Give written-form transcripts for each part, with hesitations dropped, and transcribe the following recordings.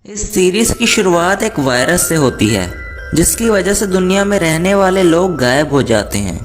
इस सीरीज की शुरुआत एक वायरस से होती है जिसकी वजह से दुनिया में रहने वाले लोग गायब हो जाते हैं,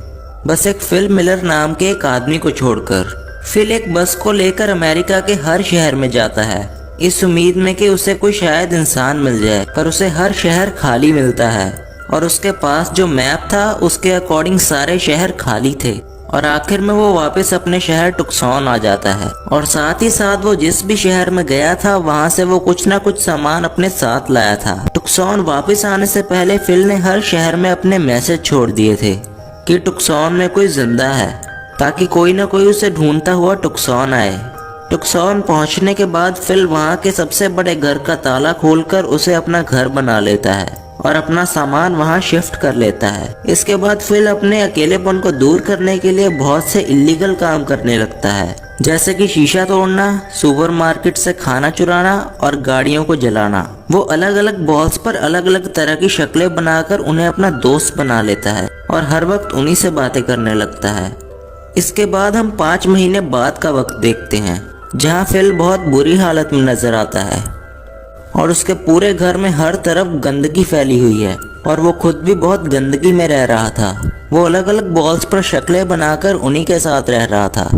बस एक फिल मिलर नाम के एक आदमी को छोड़कर। फिल एक बस को लेकर अमेरिका के हर शहर में जाता है इस उम्मीद में कि उसे कोई शायद इंसान मिल जाए, पर उसे हर शहर खाली मिलता है और उसके पास जो मैप था उसके अकॉर्डिंग सारे शहर खाली थे और आखिर में वो वापस अपने शहर टुक्सॉन आ जाता है। और साथ ही साथ वो जिस भी शहर में गया था वहाँ से वो कुछ ना कुछ सामान अपने साथ लाया था। टुक्सॉन वापस आने से पहले फिल ने हर शहर में अपने मैसेज छोड़ दिए थे कि टुक्सॉन में कोई जिंदा है, ताकि कोई ना कोई उसे ढूंढता हुआ टुक्सॉन आए। टुक्सॉन पहुंचने के बाद फिल वहाँ के सबसे बड़े घर का ताला खोलकर उसे अपना घर बना लेता है और अपना सामान वहां शिफ्ट कर लेता है। इसके बाद फिल अपने अकेलेपन को दूर करने के लिए बहुत से इलीगल काम करने लगता है, जैसे कि शीशा तोड़ना, सुपरमार्केट से खाना चुराना और गाड़ियों को जलाना। वो अलग अलग बॉल्स पर अलग अलग तरह की शक्लें बनाकर उन्हें अपना दोस्त बना लेता है और हर वक्त उन्हीं से बातें करने लगता है। इसके बाद हम 5 महीने बाद का वक्त देखते हैं जहाँ फिल बहुत बुरी हालत में नजर आता है और उसके पूरे घर में हर तरफ गंदगी फैली हुई है और वो खुद भी बहुत गंदगी में रह रहा था। वो अलग अलग बॉल्स पर शक्लें बनाकर उन्हीं के साथ रह रहा था।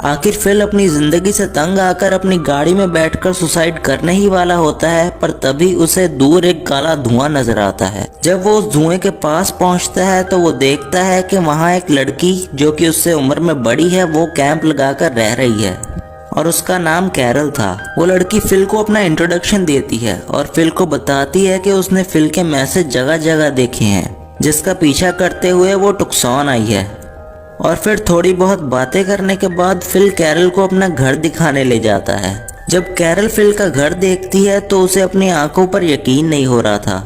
आखिर फिल अपनी जिंदगी से तंग आकर अपनी गाड़ी में बैठकर सुसाइड करने ही वाला होता है, पर तभी उसे दूर एक काला धुआं नजर आता है। जब वो उस धुएं के पास पहुंचता है तो वो देखता है कि वहाँ एक लड़की जो कि उससे उम्र में बड़ी है वो कैंप लगाकर रह रही है और उसका नाम कैरल था। वो लड़की फिल को अपना इंट्रोडक्शन देती है और फिल को बताती है कि उसने फिल के मैसेज जगह जगह देखे हैं जिसका पीछा करते हुए वो टुक्सॉन आई है। और फिर थोड़ी बहुत बातें करने के बाद फिल कैरल को अपना घर दिखाने ले जाता है। जब कैरल फिल का घर देखती है तो उसे अपनी आंखों पर यकीन नहीं हो रहा था,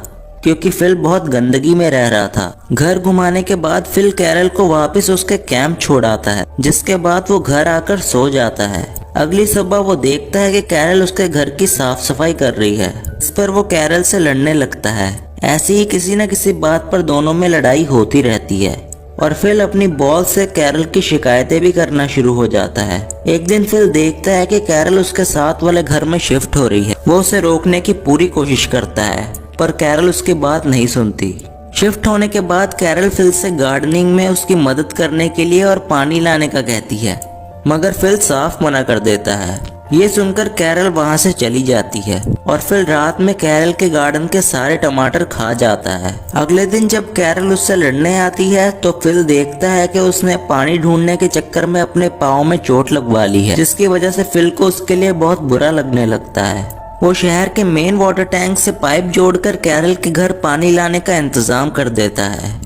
क्योंकि फिल बहुत गंदगी में रह रहा था। घर घुमाने के बाद फिल कैरल को वापस उसके कैंप छोड़ आता है, जिसके बाद वो घर आकर सो जाता है। अगली सुबह वो देखता है कि कैरल उसके घर की साफ सफाई कर रही है। इस पर वो कैरल से लड़ने लगता है। ऐसे ही किसी न किसी बात पर दोनों में लड़ाई होती रहती है और फिल अपनी बॉल से कैरल की शिकायतें भी करना शुरू हो जाता है। एक दिन फिल देखता है कि कैरल उसके साथ वाले घर में शिफ्ट हो रही है। वो उसे रोकने की पूरी कोशिश करता है, पर कैरल उसकी बात नहीं सुनती। शिफ्ट होने के बाद कैरल फिल से गार्डनिंग में उसकी मदद करने के लिए और पानी लाने का कहती है, मगर फिल साफ मना कर देता है। ये सुनकर कैरल वहां से चली जाती है और फिल रात में कैरल के गार्डन के सारे टमाटर खा जाता है। अगले दिन जब कैरल उससे लड़ने आती है तो फिल देखता है कि उसने पानी ढूंढने के चक्कर में अपने पाँव में चोट लगवा ली है, जिसकी वजह से फिल को उसके लिए बहुत बुरा लगने लगता है। वो शहर के मेन वाटर टैंक से पाइप जोड़कर कैरल के घर पानी लाने का इंतजाम कर देता है,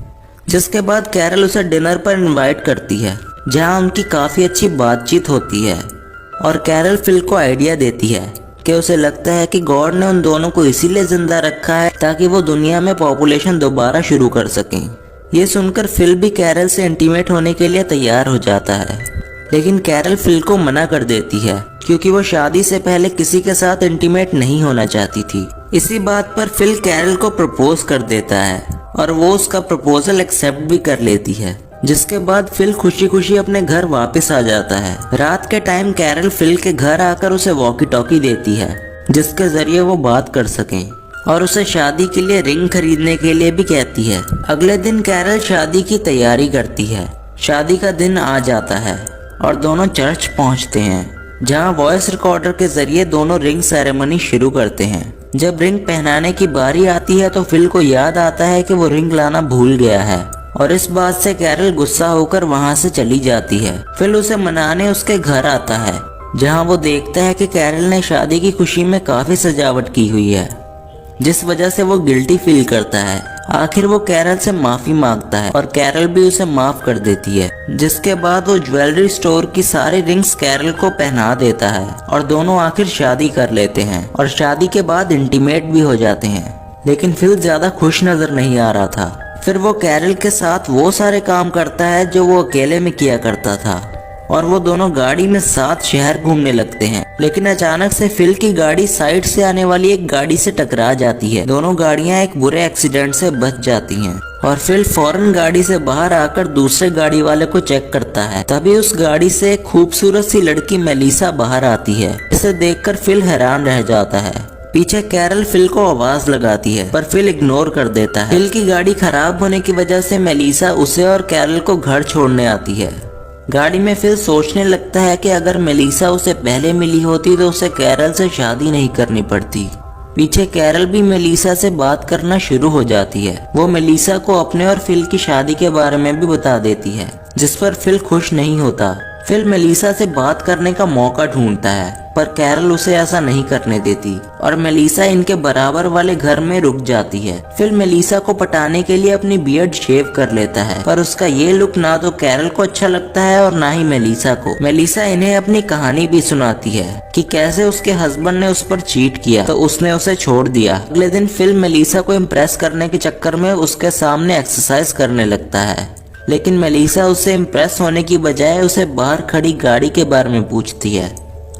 जिसके बाद कैरल उसे डिनर पर इनवाइट करती है, जहां उनकी काफी अच्छी बातचीत होती है। और कैरल फिल को आइडिया देती है कि उसे लगता है कि गॉड ने उन दोनों को इसीलिए जिंदा रखा है ताकि वो दुनिया में पॉपुलेशन दोबारा शुरू कर सकें। ये सुनकर फिल भी कैरल से इंटीमेट होने के लिए तैयार हो जाता है, लेकिन कैरल फिल को मना कर देती है क्योंकि वो शादी से पहले किसी के साथ इंटीमेट नहीं होना चाहती थी। इसी बात पर फिल कैरल को प्रपोज कर देता है और वो उसका प्रपोजल एक्सेप्ट भी कर लेती है, जिसके बाद फिल खुशी खुशी अपने घर वापस आ जाता है। रात के टाइम कैरल फिल के घर आकर उसे वॉकी टॉकी देती है, जिसके जरिए वो बात कर सकें, और उसे शादी के लिए रिंग खरीदने के लिए भी कहती है। अगले दिन कैरल शादी की तैयारी करती है। शादी का दिन आ जाता है और दोनों चर्च पहुंचते हैं, जहां वॉइस रिकॉर्डर के जरिए दोनों रिंग सेरेमनी शुरू करते हैं। जब रिंग पहनाने की बारी आती है तो फिल को याद आता है कि वो रिंग लाना भूल गया है और इस बात से कैरल गुस्सा होकर वहां से चली जाती है। फिल उसे मनाने उसके घर आता है, जहां वो देखता है कि कैरल ने शादी की खुशी में काफी सजावट की हुई है, जिस वजह से वो गिल्टी फील करता है। आखिर वो कैरल से माफी मांगता है और कैरल भी उसे माफ कर देती है, जिसके बाद वो ज्वेलरी स्टोर की सारी रिंग्स कैरल को पहना देता है और दोनों आखिर शादी कर लेते हैं और शादी के बाद इंटीमेट भी हो जाते हैं। लेकिन फिल ज्यादा खुश नजर नहीं आ रहा था। फिर वो कैरल के साथ वो सारे काम करता है जो वो अकेले में किया करता था और वो दोनों गाड़ी में साथ शहर घूमने लगते हैं। लेकिन अचानक से फिल की गाड़ी साइड से आने वाली एक गाड़ी से टकरा जाती है। दोनों गाड़ियां एक बुरे एक्सीडेंट से बच जाती हैं और फिल फौरन गाड़ी से बाहर आकर दूसरे गाड़ी वाले को चेक करता है। तभी उस गाड़ी से एक खूबसूरत सी लड़की मेलिसा बाहर आती है। इसे देखकर फिल हैरान रह जाता है। पीछे कैरल फिल को आवाज लगाती है पर फिल इग्नोर कर देता है। फिल की गाड़ी खराब होने की वजह से मेलिसा उसे और कैरल को घर छोड़ने आती है। गाड़ी में फिल सोचने लगता है कि अगर मेलिसा उसे पहले मिली होती तो उसे कैरल से शादी नहीं करनी पड़ती। पीछे कैरल भी मेलिसा से बात करना शुरू हो जाती है। वो मेलिसा को अपने और फिल की शादी के बारे में भी बता देती है, जिस पर फिल खुश नहीं होता। फिल मेलिसा से बात करने का मौका ढूंढता है पर कैरल उसे ऐसा नहीं करने देती और मेलिसा इनके बराबर वाले घर में रुक जाती है। फिल मेलिसा को पटाने के लिए अपनी बियर्ड शेव कर लेता है पर उसका ये लुक ना तो कैरल को अच्छा लगता है और ना ही मेलिसा को। मेलिसा इन्हें अपनी कहानी भी सुनाती है कि कैसे उसके हस्बैंड ने उस पर चीट किया तो उसने उसे छोड़ दिया। अगले दिन फिल मेलिसा को इम्प्रेस करने के चक्कर में उसके सामने एक्सरसाइज करने लगता है, लेकिन मेलिसा उससे इम्प्रेस होने की बजाय उसे बाहर खड़ी गाड़ी के बारे में पूछती है।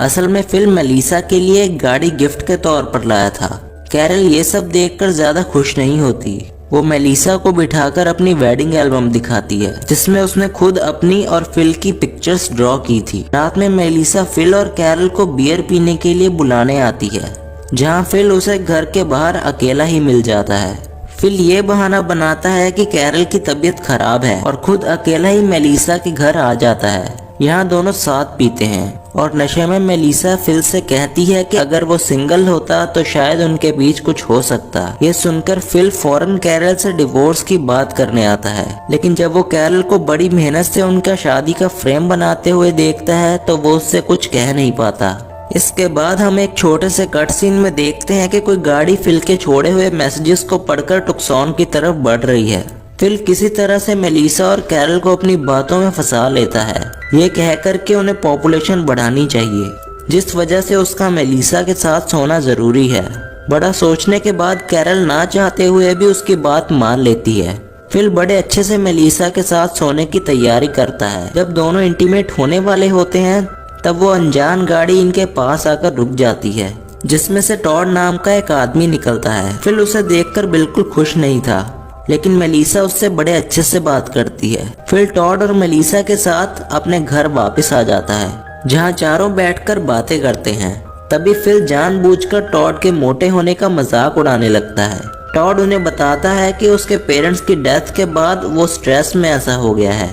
असल में फिल मेलिसा के लिए एक गाड़ी गिफ्ट के तौर पर लाया था। कैरल ये सब देखकर ज्यादा खुश नहीं होती। वो मेलिसा को बिठाकर अपनी वेडिंग एल्बम दिखाती है जिसमें उसने खुद अपनी और फिल की पिक्चर्स ड्रॉ की थी। रात में मेलिसा फिल और कैरल को बियर पीने के लिए बुलाने आती है, जहाँ फिल उसे घर के बाहर अकेला ही मिल जाता है। फिल ये बहाना बनाता है कि कैरल की तबीयत खराब है और खुद अकेला ही मेलिसा के घर आ जाता है। यहाँ दोनों साथ पीते हैं और नशे में मेलिसा फिल से कहती है कि अगर वो सिंगल होता तो शायद उनके बीच कुछ हो सकता। ये सुनकर फिल फौरन कैरल से डिवोर्स की बात करने आता है, लेकिन जब वो कैरल को बड़ी मेहनत से उनका शादी का फ्रेम बनाते हुए देखता है तो वो उससे कुछ कह नहीं पाता। इसके बाद हम एक छोटे से कट सीन में देखते हैं कि कोई गाड़ी फिल के छोड़े हुए मैसेजेस को पढ़कर टुक्सॉन की तरफ बढ़ रही है। फिल किसी तरह से मेलिसा और कैरल को अपनी बातों में फंसा लेता है, ये कहकर कि उन्हें पॉपुलेशन बढ़ानी चाहिए, जिस वजह से उसका मेलिसा के साथ सोना जरूरी है। बड़ा सोचने के बाद कैरल ना चाहते हुए भी उसकी बात मान लेती है। फिल बड़े अच्छे से मेलिसा के साथ सोने की तैयारी करता है। जब दोनों इंटीमेट होने वाले होते हैं तब वो अनजान गाड़ी इनके पास आकर रुक जाती है, जिसमें से टॉड नाम का एक आदमी निकलता है। फिल उसे देखकर बिल्कुल खुश नहीं था, लेकिन मेलिसा उससे बड़े अच्छे से बात करती है। फिल टॉड और मेलिसा के साथ अपने घर वापस आ जाता है, जहाँ चारों बैठकर बातें करते हैं। तभी फिल जानबूझकर टॉड के मोटे होने का मजाक उड़ाने लगता है। टॉड उन्हें बताता है कि उसके पेरेंट्स की डेथ के बाद वो स्ट्रेस में ऐसा हो गया है।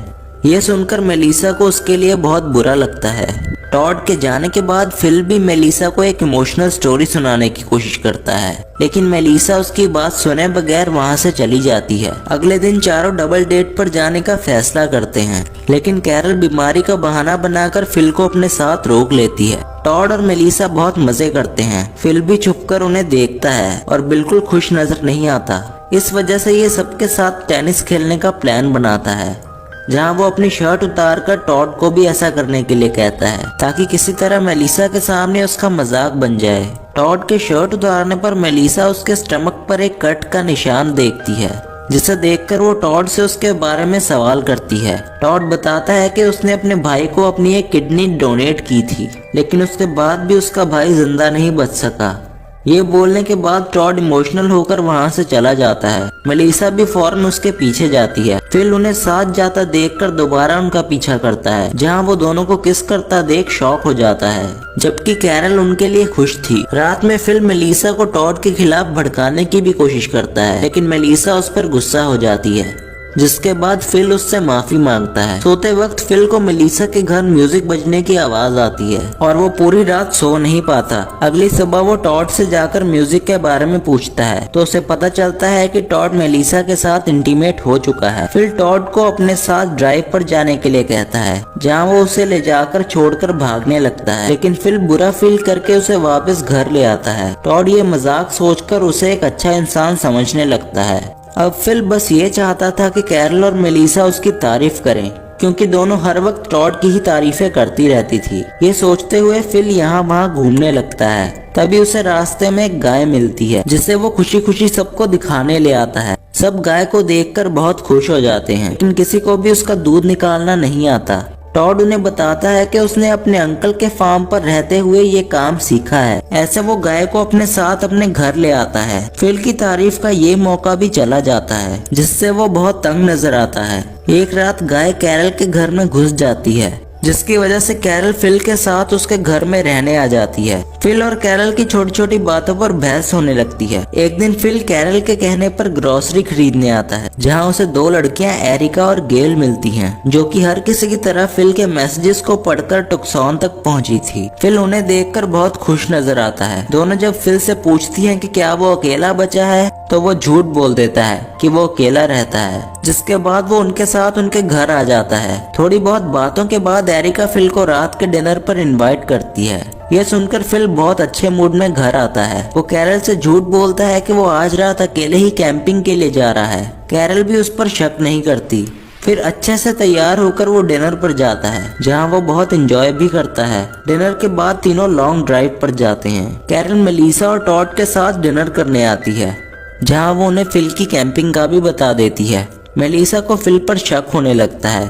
ये सुनकर मेलिसा को उसके लिए बहुत बुरा लगता है। टॉड के जाने के बाद फिल भी मेलिसा को एक इमोशनल स्टोरी सुनाने की कोशिश करता है, लेकिन मेलिसा उसकी बात सुने बगैर वहां से चली जाती है। अगले दिन चारों डबल डेट पर जाने का फैसला करते हैं, लेकिन कैरल बीमारी का बहाना बनाकर फिल को अपने साथ रोक लेती है। टॉड और मेलिसा बहुत मजे करते हैं। फिल भी छुपकर उन्हें देखता है और बिल्कुल खुश नजर नहीं आता। इस वजह से ये सबके साथ टेनिस खेलने का प्लान बनाता है, जहाँ वो अपनी शर्ट उतारकर टॉड को भी ऐसा करने के लिए कहता है, ताकि किसी तरह मेलिसा के सामने उसका मजाक बन जाए। टॉड के शर्ट उतारने पर मेलिसा उसके स्टमक पर एक कट का निशान देखती है, जिसे देखकर वो टॉड से उसके बारे में सवाल करती है। टॉड बताता है कि उसने अपने भाई को अपनी एक किडनी डोनेट की थी, लेकिन उसके बाद भी उसका भाई जिंदा नहीं बच सका। ये बोलने के बाद टॉड इमोशनल होकर वहाँ से चला जाता है। मेलिसा भी फौरन उसके पीछे जाती है। फिल उन्हें साथ जाता देखकर दोबारा उनका पीछा करता है, जहाँ वो दोनों को किस करता देख शॉक हो जाता है, जबकि कैरल उनके लिए खुश थी। रात में फिल मेलिसा को टॉड के खिलाफ भड़काने की भी कोशिश करता है, लेकिन मेलिसा उस पर गुस्सा हो जाती है, जिसके बाद फिल उससे माफी मांगता है। सोते वक्त फिल को मेलिसा के घर म्यूजिक बजने की आवाज आती है और वो पूरी रात सो नहीं पाता। अगली सुबह वो टॉड से जाकर म्यूजिक के बारे में पूछता है तो उसे पता चलता है कि टॉड मेलिसा के साथ इंटीमेट हो चुका है। फिल टॉड को अपने साथ ड्राइव पर जाने के लिए कहता है, जहाँ वो उसे ले जाकर छोड़कर भागने लगता है, लेकिन फिल बुरा फील करके उसे वापस घर ले आता है। टॉड ये मजाक सोचकर उसे एक अच्छा इंसान समझने लगता है। अब फिल बस ये चाहता था कि कैरल और मेलिसा उसकी तारीफ करें, क्योंकि दोनों हर वक्त टॉड की ही तारीफें करती रहती थी। ये सोचते हुए फिल यहाँ वहाँ घूमने लगता है। तभी उसे रास्ते में एक गाय मिलती है, जिसे वो खुशी खुशी सबको दिखाने ले आता है। सब गाय को देखकर बहुत खुश हो जाते हैं, लेकिन किसी को भी उसका दूध निकालना नहीं आता। टॉड उन्हें बताता है कि उसने अपने अंकल के फार्म पर रहते हुए ये काम सीखा है। ऐसे वो गाय को अपने साथ अपने घर ले आता है। फिल की तारीफ का ये मौका भी चला जाता है, जिससे वो बहुत तंग नजर आता है। एक रात गाय कैरल के घर में घुस जाती है जिसकी वजह से कैरल फिल के साथ उसके घर में रहने आ जाती है। फिल और कैरल की छोटी छोटी बातों पर बहस होने लगती है। एक दिन फिल कैरल के कहने पर ग्रोसरी खरीदने आता है, जहां उसे दो लड़कियां एरिका और गेल मिलती हैं, जो कि हर किसी की तरह फिल के मैसेजेस को पढ़कर टुक्सॉन तक पहुंची थी। फिल उन्हें देखकर बहुत खुश नजर आता है। दोनों जब फिल से पूछती हैं कि क्या वो अकेला बचा है, तो वो झूठ बोल देता है कि वो अकेला रहता है, जिसके बाद वो उनके साथ उनके घर आ जाता है। थोड़ी बहुत बातों के बाद एरिका फिल को रात के डिनर पर इनवाइट करती है। यह सुनकर फिल बहुत अच्छे मूड में घर आता है। वो कैरल से झूठ बोलता है कि वो आज रात अकेले ही कैंपिंग के लिए जा रहा है। कैरल भी उस पर शक नहीं करती। फिर अच्छे से तैयार होकर वो डिनर पर जाता है, जहां वो बहुत एंजॉय भी करता है। डिनर के बाद तीनों लॉन्ग ड्राइव पर जाते हैं। कैरल मेलिसा और टॉड के साथ डिनर करने आती है, जहां वो उन्हें फिल की कैंपिंग का भी बता देती है। मेलिसा को फिल पर शक होने लगता है,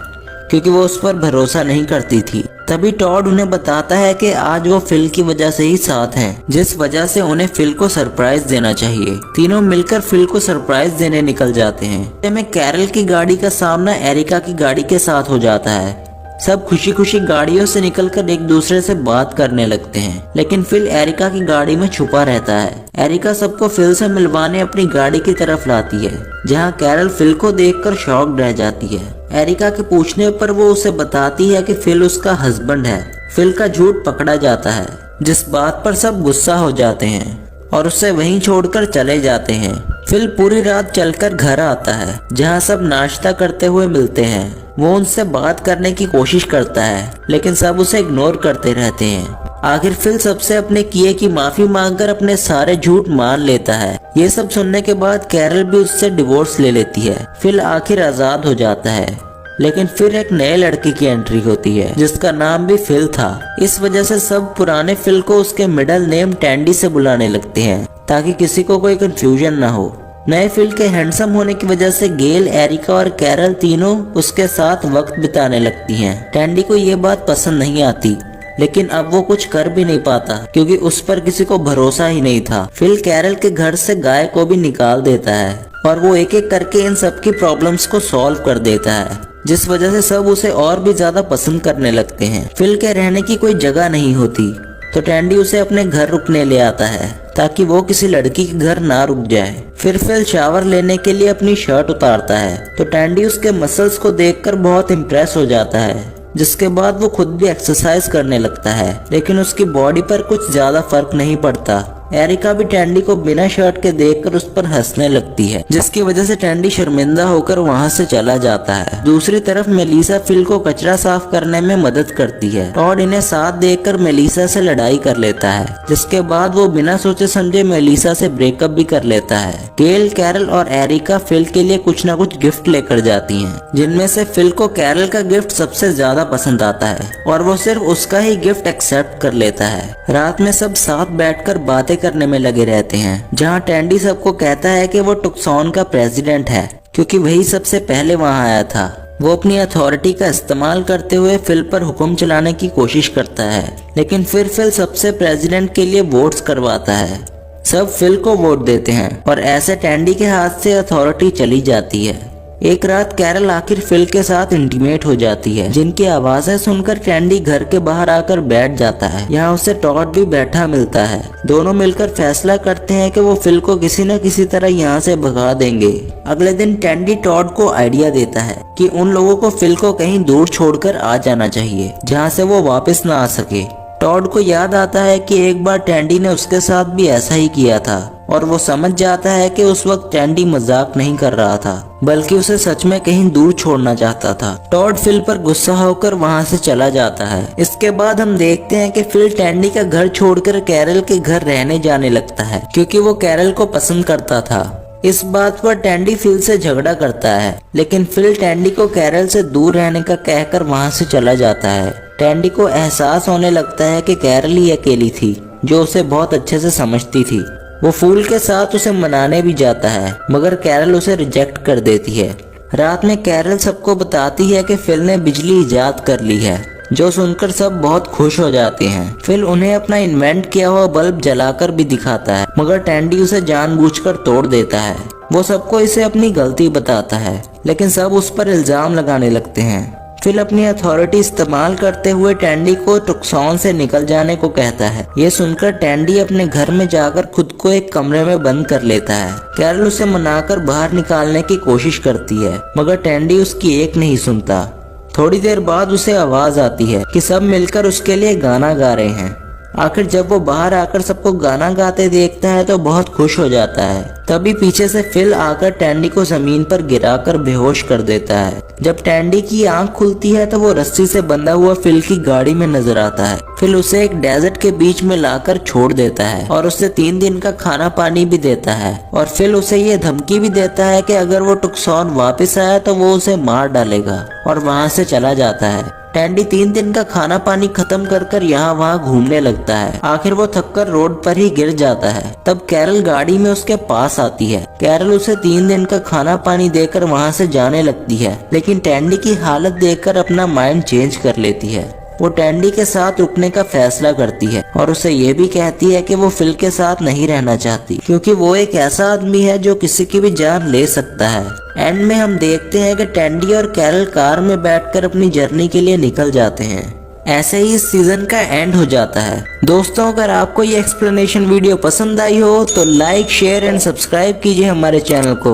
क्योंकि वो उस पर भरोसा नहीं करती थी। तभी टॉड उन्हें बताता है कि आज वो फिल की वजह से ही साथ हैं, जिस वजह से उन्हें फिल को सरप्राइज देना चाहिए। तीनों मिलकर फिल को सरप्राइज देने निकल जाते हैं। में कैरल की गाड़ी का सामना एरिका की गाड़ी के साथ हो जाता है। सब खुशी खुशी गाड़ियों से निकलकर एक दूसरे से बात करने लगते हैं, लेकिन फिल एरिका की गाड़ी में छुपा रहता है। एरिका सबको फिल से मिलवाने अपनी गाड़ी की तरफ लाती है, जहां कैरल फिल को देखकर शॉक्ड रह जाती है। एरिका के पूछने पर वो उसे बताती है कि फिल उसका हस्बैंड है। फिल का झूठ पकड़ा जाता है, जिस बात पर सब गुस्सा हो जाते हैं और उसे वहीं छोड़कर चले जाते हैं। फिल पूरी रात चलकर घर आता है, जहां सब नाश्ता करते हुए मिलते हैं। वो उनसे बात करने की कोशिश करता है, लेकिन सब उसे इग्नोर करते रहते हैं। आखिर फिल सबसे अपने किए की माफी मांगकर अपने सारे झूठ मान लेता है। ये सब सुनने के बाद कैरल भी उससे डिवोर्स ले लेती है। फिल आखिर आजाद हो जाता है, लेकिन फिर एक नए लड़के की एंट्री होती है, जिसका नाम भी फिल था। इस वजह से सब पुराने फिल को उसके मिडिल नेम टैंडी से बुलाने लगते हैं, ताकि किसी को कोई कंफ्यूजन ना हो। नए फिल के हैंडसम होने की वजह से गेल, एरिका और कैरल तीनों उसके साथ वक्त बिताने लगती हैं। टैंडी को ये बात पसंद नहीं आती, लेकिन अब वो कुछ कर भी नहीं पाता, क्योंकि उस पर किसी को भरोसा ही नहीं था। फिल कैरल के घर से गाय को भी निकाल देता है, और वो एक एक करके इन सब की प्रॉब्लम्स को सॉल्व कर देता है, जिस वजह से सब उसे और भी ज्यादा पसंद करने लगते हैं। फिल के रहने की कोई जगह नहीं होती, तो टैंडी उसे अपने घर रुकने ले आता है, ताकि वो किसी लड़की के घर ना रुक जाए। फिर फिल शावर लेने के लिए अपनी शर्ट उतारता है, तो टैंडी उसके मसल्स को देखकर बहुत इम्प्रेस हो जाता है, जिसके बाद वो खुद भी एक्सरसाइज करने लगता है, लेकिन उसकी बॉडी पर कुछ ज्यादा फर्क नहीं पड़ता। एरिका भी टैंडी को बिना शर्ट के देखकर उस पर हंसने लगती है, जिसकी वजह से टैंडी शर्मिंदा होकर वहां से चला जाता है। दूसरी तरफ मेलिसा फिल को कचरा साफ करने में मदद करती है। टॉड इन्हें साथ देखकर मेलिसा से लड़ाई कर लेता है, जिसके बाद वो बिना सोचे समझे मेलिसा से ब्रेकअप भी कर लेता है। गेल, कैरल और एरिका फिल के लिए कुछ न कुछ गिफ्ट लेकर जाती हैं, जिनमें से फिल को कैरल का गिफ्ट सबसे ज्यादा पसंद आता है, और वो सिर्फ उसका ही गिफ्ट एक्सेप्ट कर लेता है। रात में सब साथ बैठकर बातें करने में लगे रहते हैं, जहां टैंडी सबको कहता है कि वो टुक्सॉन का प्रेसिडेंट है, क्योंकि वही सबसे पहले वहां आया था। वो अपनी अथॉरिटी का इस्तेमाल करते हुए फिल पर हुक्म चलाने की कोशिश करता है, लेकिन फिर फिल सबसे प्रेसिडेंट के लिए वोट्स करवाता है। सब फिल को वोट देते हैं, और ऐसे टैंडी के हाथ से अथॉरिटी चली जाती है। एक रात कैरल आखिर फिल के साथ इंटीमेट हो जाती है, जिनकी आवाजें सुनकर टैंडी घर के बाहर आकर बैठ जाता है। यहाँ उसे टॉड भी बैठा मिलता है। दोनों मिलकर फैसला करते हैं कि वो फिल को किसी न किसी तरह यहाँ से भगा देंगे। अगले दिन टैंडी टॉड को आइडिया देता है कि उन लोगों को फिल को कहीं दूर छोड़कर आ जाना चाहिए, जहाँ से वो वापस ना आ सके। टॉड को याद आता है कि एक बार टैंडी ने उसके साथ भी ऐसा ही किया था, और वो समझ जाता है कि उस वक्त टैंडी मजाक नहीं कर रहा था, बल्कि उसे सच में कहीं दूर छोड़ना चाहता था। टॉड फिल पर गुस्सा होकर वहां से चला जाता है। इसके बाद हम देखते हैं कि फिल टैंडी का घर छोड़कर कैरल के घर रहने जाने लगता है, क्योंकि वो कैरल को पसंद करता था। इस बात पर टैंडी फिल से झगड़ा करता है, लेकिन फिल टैंडी को कैरल से दूर रहने का कहकर वहां से चला जाता है। टैंडी को एहसास होने लगता है कि कैरल ही अकेली थी जो उसे बहुत अच्छे से समझती थी। वो फूल के साथ उसे मनाने भी जाता है, मगर कैरल उसे रिजेक्ट कर देती है। रात में कैरल सबको बताती है कि फिल ने बिजली इजाद कर ली है, जो सुनकर सब बहुत खुश हो जाते हैं। फिल उन्हें अपना इन्वेंट किया हुआ बल्ब जलाकर भी दिखाता है, मगर टैंडी उसे जानबूझकर तोड़ देता है। वो सबको इसे अपनी गलती बताता है, लेकिन सब उस पर इल्जाम लगाने लगते हैं। फिल अपनी अथॉरिटी इस्तेमाल करते हुए टैंडी को टुक्सॉन से निकल जाने को कहता है। ये सुनकर टैंडी अपने घर में जाकर खुद को एक कमरे में बंद कर लेता है। कैरल उसे मनाकर बाहर निकालने की कोशिश करती है, मगर टैंडी उसकी एक नहीं सुनता। थोड़ी देर बाद उसे आवाज आती है कि सब मिलकर उसके लिए गाना गा रहे हैं। आखिर जब वो बाहर आकर सबको गाना गाते देखता है तो बहुत खुश हो जाता है। तभी पीछे से फिल आकर टैंडी को जमीन पर गिराकर बेहोश कर देता है। जब टैंडी की आंख खुलती है तो वो रस्सी से बंधा हुआ फिल की गाड़ी में नजर आता है। फिल उसे एक डेजर्ट के बीच में लाकर छोड़ देता है और उसे 3 दिन का खाना पानी भी देता है। और फिल उसे ये धमकी भी देता है कि अगर वो टुक्सॉन वापस आया तो वो उसे मार डालेगा, और वहाँ से चला जाता है। टैंडी 3 दिन का खाना पानी खत्म कर यहाँ वहाँ घूमने लगता है। आखिर वो थककर रोड पर ही गिर जाता है। तब कैरल गाड़ी में उसके पास आती है। कैरल उसे 3 दिन का खाना पानी देकर वहाँ से जाने लगती है, लेकिन टैंडी की हालत देखकर अपना माइंड चेंज कर लेती है। वो टैंडी के साथ रुकने का फैसला करती है और उसे ये भी कहती है कि वो फिल के साथ नहीं रहना चाहती, क्योंकि वो एक ऐसा आदमी है जो किसी की भी जान ले सकता है। एंड में हम देखते हैं कि टैंडी और कैरल कार में बैठकर अपनी जर्नी के लिए निकल जाते हैं। ऐसे ही इस सीजन का एंड हो जाता है। दोस्तों, अगर आपको ये एक्सप्लेनेशन वीडियो पसंद आई हो तो लाइक, शेयर एंड सब्सक्राइब कीजिए हमारे चैनल को।